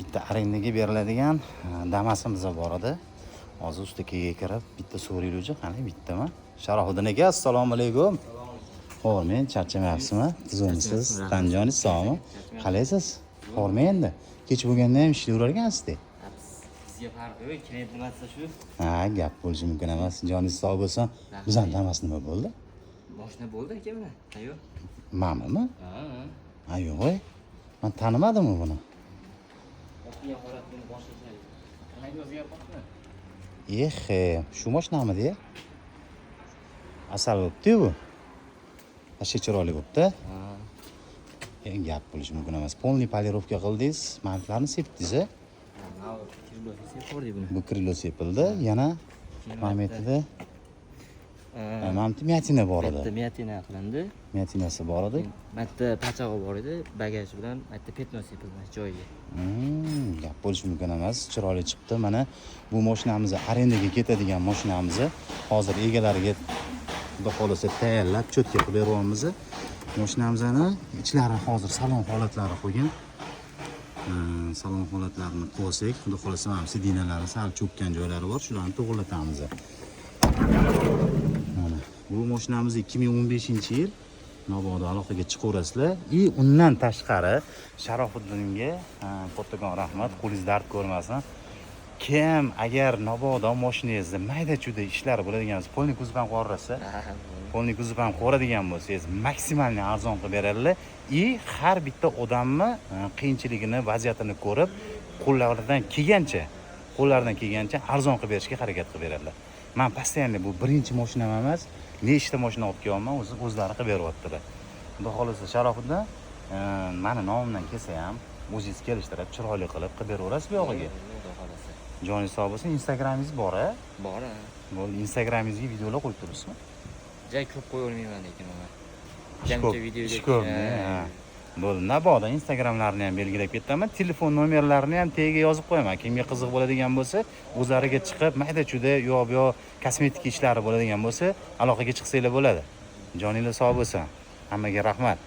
bitta arendaga beriladigan Damasimiz bor edi. Hozir ustakaga kirib bitta so'raylik, qani bittami? Sharofiddin aka, assalomu alaykum. Xo'rmen, charchamayapsizmi? Tuzumsiz, Tanjoningiz sog'mi? Qalaysiz? Xo'rmen endi. Kech bo'lganda ham ishlayverar ekansiz-da. Sizga farqi yo'q, klient nimasi shu? Ha, gap bo'lishi mumkin emas. Joningiz sog' bo'lsin. Bizdan Damas nima bo'ldi? Boshna bo'ldi aka mana. Ayo. Mamami? Ha. Ayo, voy. Men tanimadimmi buni? O'qigan holatini boshqa. Qanday o'zgarmoqda? Shu mashinamidi? Asal bo'pti bu. Asha chiroyli bo'pti. Ha. Gap bo'lishi mumkin emas. Polniy polirovka qildingiz, mantlarni sepdingiz. Bu krilo sepildi. Yana mametida mamti miyatina bor edi. Bitta miyatina qilindi. Miyatinasi bor edi. Bitta pachag'i bor edi. Bagaj bilan bitta petno sepildi joyiga. Gap bo'lishi mumkin emas. Chiroyli chiqdi. Mana bu mashinamiz arendaga ketadigan mashinamiz. Hozir egalariga xudo xolasa tayyorlab cho'tka qilib beryapmiz. Mashinamizni ichlari hozir salon holatlari qo'ygan. Salon holatlarini qo'ysak, xudo xolasa ham sidinalari sal cho'kkan joylari bor, shularni to'g'irlatamiz. Mana bu mashinamiz 2015-yil Navoda aloqaga chiqaverasizlar. Undan tashqari Sharofiddinga kattakon rahmat, qo'lingiz dard ko'rmasin. Kim agar Navoda mashinangizda mayda-chuda ishlar bo'ladigan bo'lsa, polniy kuzov ham qo'rrasa, polniy kuzov ham qo'radigan bo'lsangiz, maksimalni arzon qilib beradilar. Har bitta odamni qiyinchiligini, vaziyatini ko'rib, qo'llaridan kelgancha arzon qilib berishga harakat qilib beradilar. Men постоянно bu birinchi mashinam emas, nechta mashina olib kelyapman, o'zlari qilib beryaptilar. Xudo xolasa Sharofiddin, meni nomimdan kelsa ham, o'zingiz kelishtirib, chiroyli qilib beraverasiz bu yog'iga. Joningiz sog' bo'lsin, Instagramingiz bor-a? Bor. Bo'ldi, Instagramingizga videolar qo'yib turibsizmi? Joy ko'p qo'yolmayman lekin men. Jamcha videoga ko'p. Bo'ldi, Navoda Instagramlarini ham belgilab ketaman. Telefon nomerlarini ham tagiga yozib qo'yaman. Kimga qiziq bo'ladigan bo'lsa, o'zlariga chiqib, mayda-chuda yo kosmetik ishlari bo'ladigan bo'lsa, aloqaga chiqsanglar bo'ladi. Joningiz sog' bo'lsin. Hammaga rahmat.